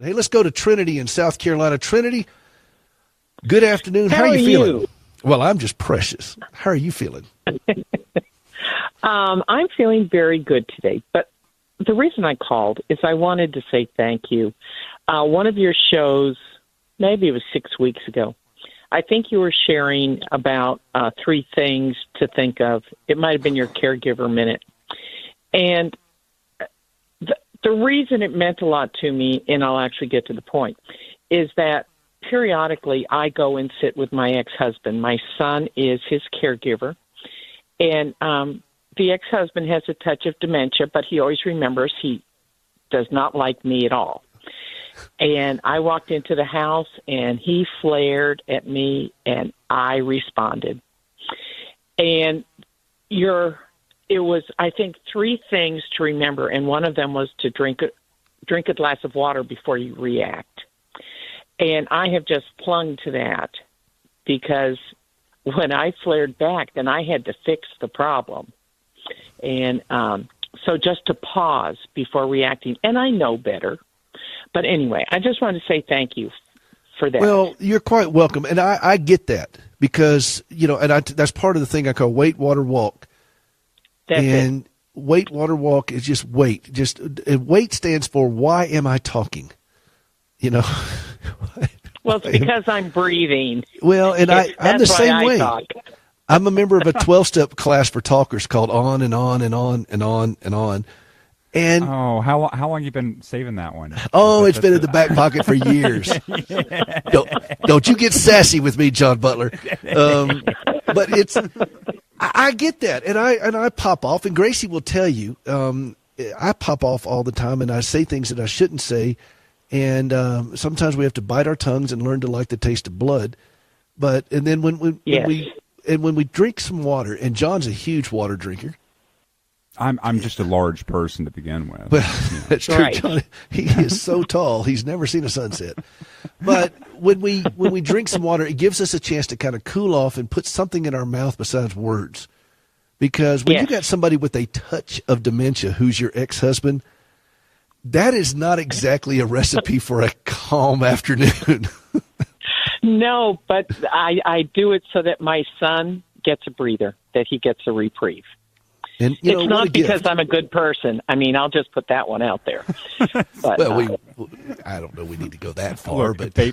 Hey, let's go to Trinity in South Carolina. Trinity, good afternoon. How are are you feeling? you? Well, I'm just precious. How are you feeling? I'm feeling very good today. But the reason I called is I wanted to say thank you. One of your shows, maybe it was 6 weeks ago, I think you were sharing about 3 things to think of. It might have been your Caregiver Minute. And the reason it meant a lot to me, and I'll actually get to the point, is that periodically I go and sit with my ex-husband. My son is his caregiver, and the ex-husband has a touch of dementia, but he always remembers he does not like me at all. And I walked into the house, and he flared at me, and I responded. And it was, I think, 3 things to remember, and one of them was to drink a glass of water before you react. And I have just clung to that because when I flared back, then I had to fix the problem. And so just to pause before reacting, and I know better. But anyway, I just wanted to say thank you for that. Well, you're quite welcome. And I get that because, that's part of the thing I call wait, water, walk. That's and wait, water, walk is just wait. Wait stands for why am I talking? Well, it's because I'm breathing. Well, and I'm the same way. Talk. I'm a member of a 12-step class for talkers called On and On and On and On and On. And how long you been saving that one? Oh, it's been in the back pocket for years. Don't you get sassy with me, John Butler. But I get that, and I pop off, and Gracie will tell you, I pop off all the time, and I say things that I shouldn't say, and sometimes we have to bite our tongues and learn to like the taste of blood. And then when we drink some water, and John's a huge water drinker. I'm just a large person to begin with. Well, that's true, right. John. He is so tall; he's never seen a sunset. But when we drink some water, it gives us a chance to kind of cool off and put something in our mouth besides words. Because when you got somebody with a touch of dementia who's your ex-husband, that is not exactly a recipe for a calm afternoon. No, but I do it so that my son gets a breather, that he gets a reprieve. And, it's not because I'm a good person. I mean, I'll just put that one out there. But, well, I don't know. We need to go that far, look, but baby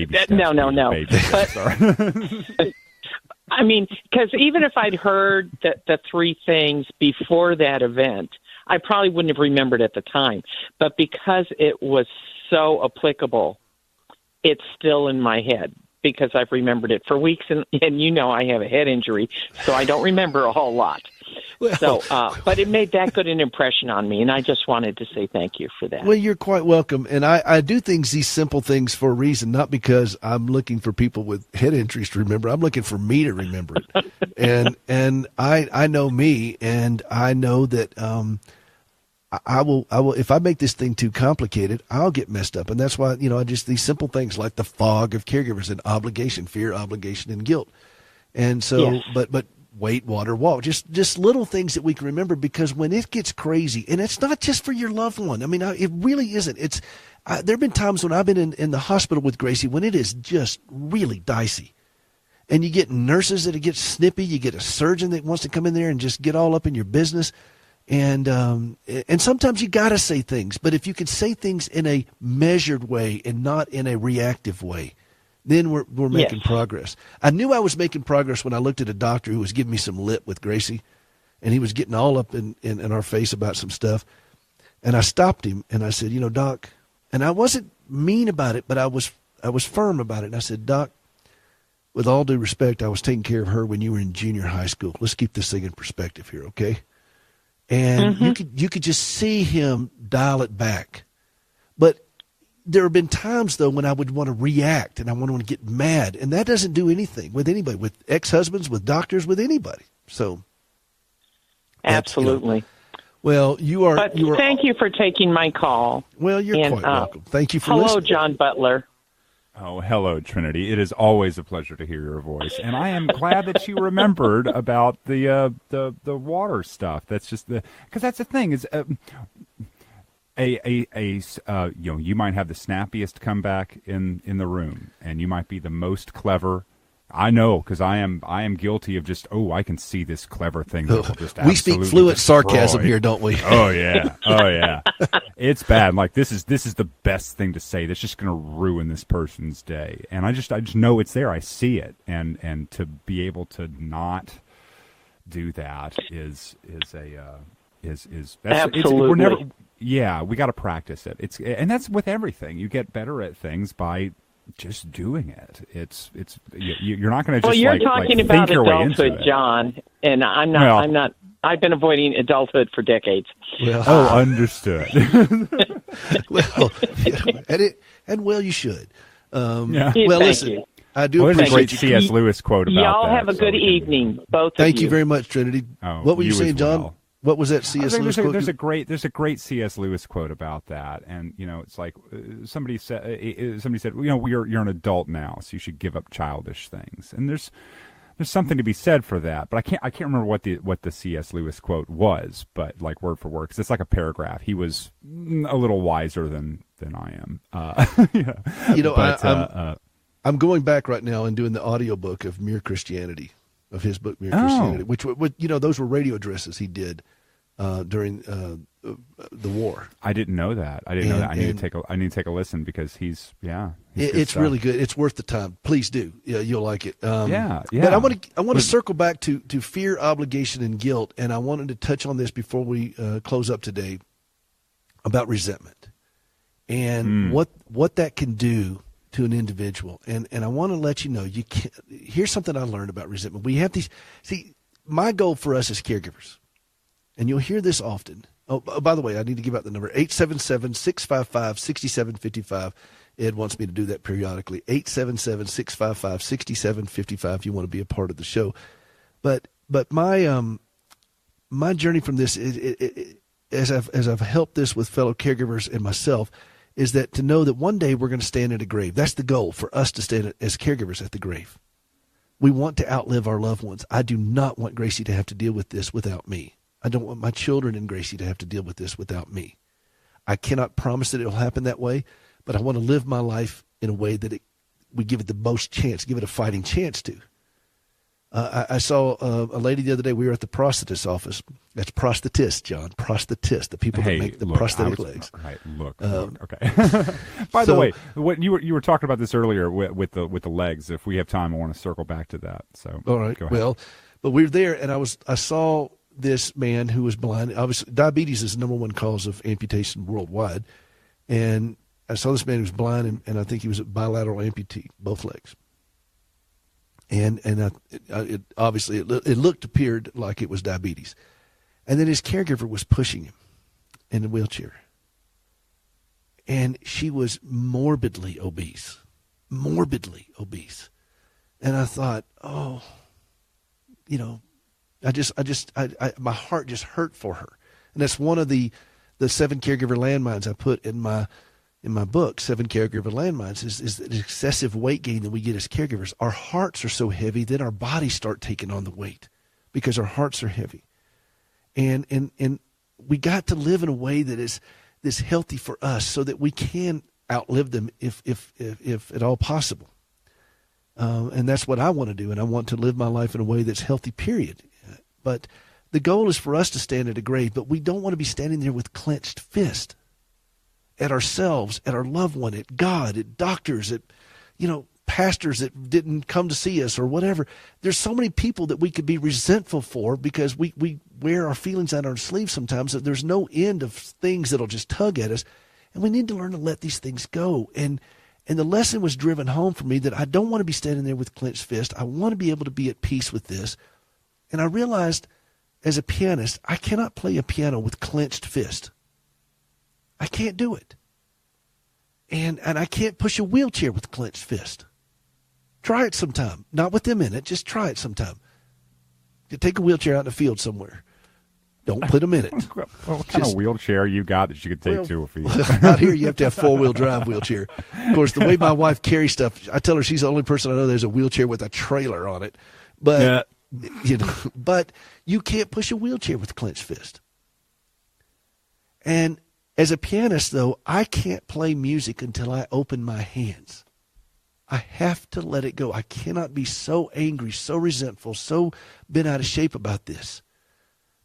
steps. No. Baby steps, But, I mean, because even if I'd heard the 3 things before that event, I probably wouldn't have remembered at the time. But because it was so applicable, it's still in my head because I've remembered it for weeks. And I have a head injury, so I don't remember a whole lot. Well, but it made that good an impression on me, and I just wanted to say thank you for that. Well, you're quite welcome. And I do these simple things for a reason, not because I'm looking for people with head injuries to remember. I'm looking for me to remember it. and I know me, and I know that I will if I make this thing too complicated, I'll get messed up. And that's why, just these simple things like the fog of caregivers and obligation, fear, obligation, and guilt. And so, yes. but wait, water, walk, just little things that we can remember, because when it gets crazy, and it's not just for your loved one. I mean, it really isn't. There have been times when I've been in the hospital with Gracie when it is just really dicey. And you get nurses that get snippy. You get a surgeon that wants to come in there and just get all up in your business. And sometimes you got to say things, but if you can say things in a measured way and not in a reactive way, then we're making progress. I knew I was making progress when I looked at a doctor who was giving me some lip with Gracie, and he was getting all up in our face about some stuff. And I stopped him and I said, Doc, and I wasn't mean about it, but I was firm about it. And I said, Doc, with all due respect, I was taking care of her when you were in junior high school. Let's keep this thing in perspective here, okay? And you could just see him dial it back. But there have been times, though, when I would want to react and I want to get mad, and that doesn't do anything with anybody, with ex-husbands, with doctors, with anybody. So, absolutely. Well, you are. But thank you for taking my call. Well, you're quite welcome. Thank you for listening. Hello, John Butler. Oh, hello, Trinity. It is always a pleasure to hear your voice, and I am glad that you remembered about the water stuff. That's just because that's the thing is You might have the snappiest comeback in the room, and you might be the most clever. I know, because I am guilty of just, I can see this clever thing that will just we speak fluent sarcasm here, don't we? Oh yeah. It's bad. Like this is the best thing to say that's just going to ruin this person's day. And I just know it's there. I see it, and to be able to not do that is absolutely. We got to practice it. And that's with everything. You get better at things by just doing it. You're not going to just you're talking about think your way into adulthood, it. John, and I'm not. I've been avoiding adulthood for decades. Well, understood. well, you should. Well, listen. you. I do There's a great appreciate you. C.S. Lewis quote about Y'all that. have a good evening, both of you. Thank you very much, Trinity. What were you saying, John? Well. What was that C.S. Lewis quote? There's a great C.S. Lewis quote about that, and it's like somebody said, you're an adult now, so you should give up childish things. And there's something to be said for that, but I can't remember what the C.S. Lewis quote was, but like word for word, 'cause it's like a paragraph. He was a little wiser than I am. I'm going back right now and doing the audiobook of Mere Christianity, of his book Mere Christianity, which those were radio addresses he did during the war. I didn't know that. I need to take a listen, because he's it's really good. It's worth the time. Please do. Yeah, you'll like it. Yeah. But I want to circle back to fear, obligation, and guilt, and I wanted to touch on this before we close up today about resentment and what that can do to an individual. And I want to let you know, here's something I learned about resentment. We have these. See, my goal for us as caregivers, and you'll hear this often. Oh, by the way, I need to give out the number, 877-655-6755. Ed wants me to do that periodically, 877-655-6755 if you want to be a part of the show. But my journey from this, as I've helped this with fellow caregivers and myself, is that to know that one day we're going to stand at a grave. That's the goal, for us to stand as caregivers at the grave. We want to outlive our loved ones. I do not want Gracie to have to deal with this without me. I don't want my children and Gracie to have to deal with this without me. I cannot promise that it'll happen that way, but I want to live my life in a way that we give it the most chance, give it a fighting chance to. I saw a lady the other day. We were at the prosthetist office. That's prosthetist, John. Prosthetist, the people that make the prosthetic legs. Right. Look. Okay. By the way, what you were talking about this earlier with the legs. If we have time, I want to circle back to that. So all right. Go ahead. Well, but we were there, and I saw this man who was blind. Obviously, diabetes is the number one cause of amputation worldwide, and I saw this man who was blind, and I think he was a bilateral amputee, both legs. And it obviously appeared like it was diabetes. And then his caregiver was pushing him in a wheelchair. And she was morbidly obese. And I thought, my heart just hurt for her. And that's one of the 7 caregiver landmines I put in my book, 7 Caregiver Landmines, is the excessive weight gain that we get as caregivers. Our hearts are so heavy that our bodies start taking on the weight because our hearts are heavy. And we got to live in a way that is healthy for us so that we can outlive them if at all possible. And that's what I want to do, and I want to live my life in a way that's healthy, period. But the goal is for us to stand at a grave, but we don't want to be standing there with clenched fist at ourselves, at our loved one, at God, at doctors, at, pastors that didn't come to see us or whatever. There's so many people that we could be resentful for because we wear our feelings on our sleeves sometimes. That there's no end of things that'll just tug at us. And we need to learn to let these things go. And the lesson was driven home for me that I don't want to be standing there with clenched fist. I want to be able to be at peace with this. And I realized as a pianist, I cannot play a piano with clenched fist. I can't do it. And I can't push a wheelchair with clenched fist. Try it sometime. Not with them in it. Just try it sometime. You take a wheelchair out in the field somewhere. Don't put them in it. What kind of wheelchair you got that you could take to a field? Out here, you have to have 4-wheel drive wheelchair. Of course, the way my wife carries stuff, I tell her she's the only person I know there's a wheelchair with a trailer on it. But but you can't push a wheelchair with clenched fist. And As a pianist, though, I can't play music until I open my hands. I have to let it go. I cannot be so angry, so resentful, so bent out of shape about this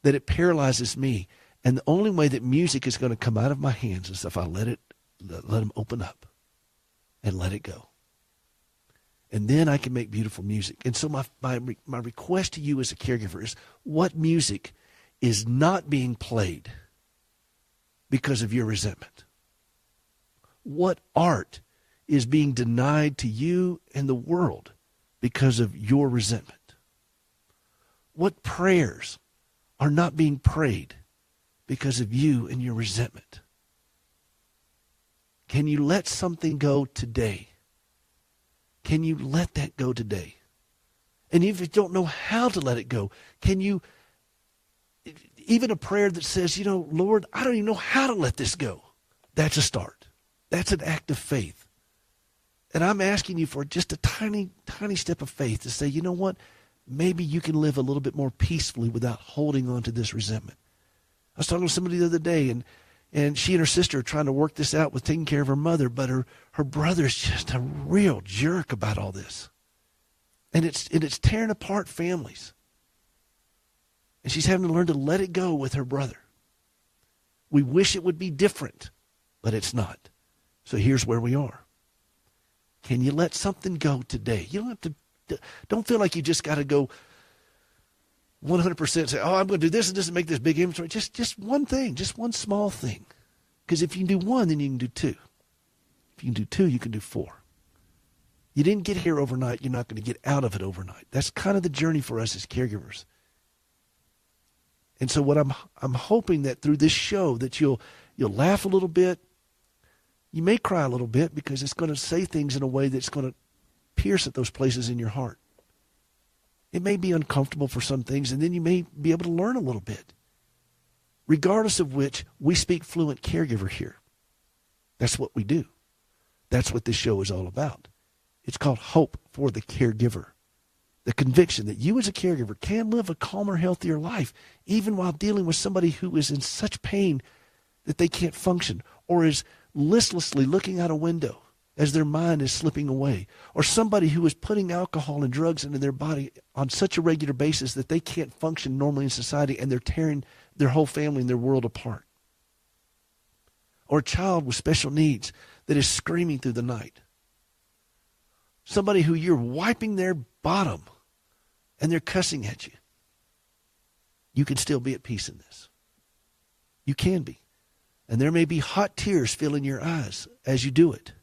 that it paralyzes me. And the only way that music is going to come out of my hands is if I let them open up and let it go. And then I can make beautiful music. And so my request to you as a caregiver is, what music is not being played because of your resentment? What art is being denied to you and the world because of your resentment? What prayers are not being prayed because of you and your resentment? Can you let something go today? Can you let that go today? And if you don't know how to let it go, can you, even a prayer that says, Lord, I don't even know how to let this go. That's a start. That's an act of faith. And I'm asking you for just a tiny, tiny step of faith to say, you know what? Maybe you can live a little bit more peacefully without holding on to this resentment. I was talking to somebody the other day, and she and her sister are trying to work this out with taking care of her mother, but her brother's just a real jerk about all this. And it's tearing apart families. And she's having to learn to let it go with her brother. We wish it would be different, but it's not. So here's where we are. Can you let something go today? You don't feel like you just got to go 100% say, I'm going to do this and this and make this big inventory. Just one thing, just one small thing. Because if you can do one, then you can do two. If you can do two, you can do four. You didn't get here overnight. You're not going to get out of it overnight. That's kind of the journey for us as caregivers. And so what I'm hoping that through this show that you'll laugh a little bit. You may cry a little bit because it's going to say things in a way that's going to pierce at those places in your heart. It may be uncomfortable for some things, and then you may be able to learn a little bit. Regardless of which, we speak fluent caregiver here. That's what we do. That's what this show is all about. It's called Hope for the Caregiver. The conviction that you as a caregiver can live a calmer, healthier life, even while dealing with somebody who is in such pain that they can't function, or is listlessly looking out a window as their mind is slipping away, or somebody who is putting alcohol and drugs into their body on such a regular basis that they can't function normally in society, and they're tearing their whole family and their world apart. Or a child with special needs that is screaming through the night. Somebody who you're wiping their bottom and they're cussing at you. You can still be at peace in this. You can be. And there may be hot tears filling your eyes as you do it.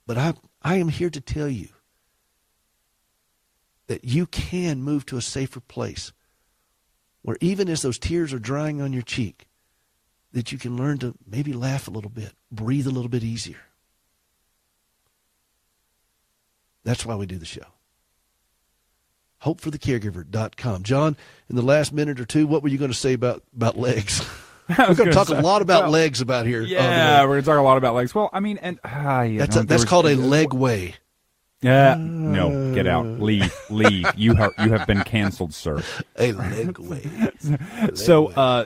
But I am here to tell you that you can move to a safer place where even as those tears are drying on your cheek, that you can learn to maybe laugh a little bit, breathe a little bit easier. That's why we do the show. HopeForTheCaregiver.com. John, in the last minute or two, what were you going to say about legs? We're going to talk a lot about legs about here. Yeah, we're going to talk a lot about legs. Well, I mean, and that's called a leg way. Yeah, no, get out, leave. You have been canceled, sir. A leg way.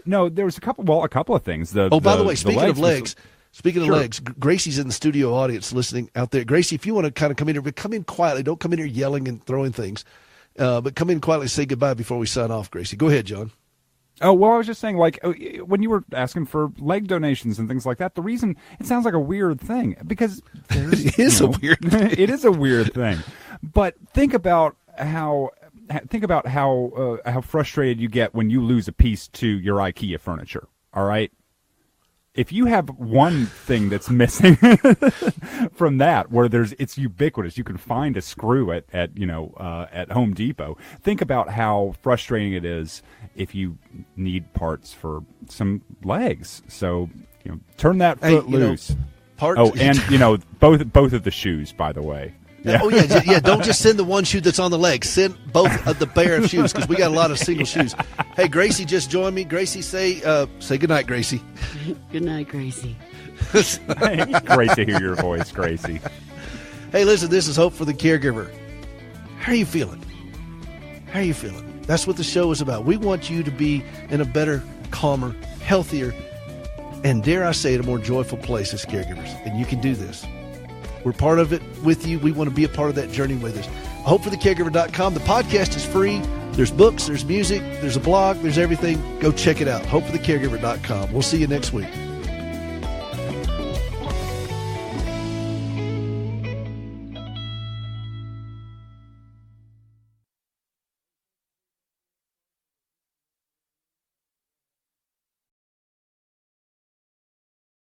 No, there was a couple of things. By the way, speaking of legs. Speaking of legs, Gracie's in the studio audience listening out there. Gracie, if you want to kind of come in here, but come in quietly. Don't come in here yelling and throwing things. But come in quietly and say goodbye before we sign off, Gracie. Go ahead, John. Oh, well, I was just saying, like, when you were asking for leg donations and things like that, the reason it sounds like a weird thing, because it is a weird thing. It is a weird thing. But think about how frustrated you get when you lose a piece to your IKEA furniture, all right? If you have one thing that's missing from that, where it's ubiquitous, you can find a screw at Home Depot. Think about how frustrating it is if you need parts for some legs. So turn that foot loose. And both of the shoes, by the way. Yeah. Oh yeah. Don't just send the one shoe that's on the leg. Send both of the pair of shoes because we got a lot of single shoes. Hey, Gracie just joined me. Gracie, say good night, Gracie. Good night, Gracie. Great to hear your voice, Gracie. Hey, listen, this is Hope for the Caregiver. How are you feeling? That's what the show is about. We want you to be in a better, calmer, healthier, and dare I say it, a more joyful place as caregivers. And you can do this. We're part of it with you. We want to be a part of that journey with us. HopeForTheCaregiver.com. The podcast is free. There's books, there's music, there's a blog, there's everything. Go check it out. HopeForTheCaregiver.com. We'll see you next week.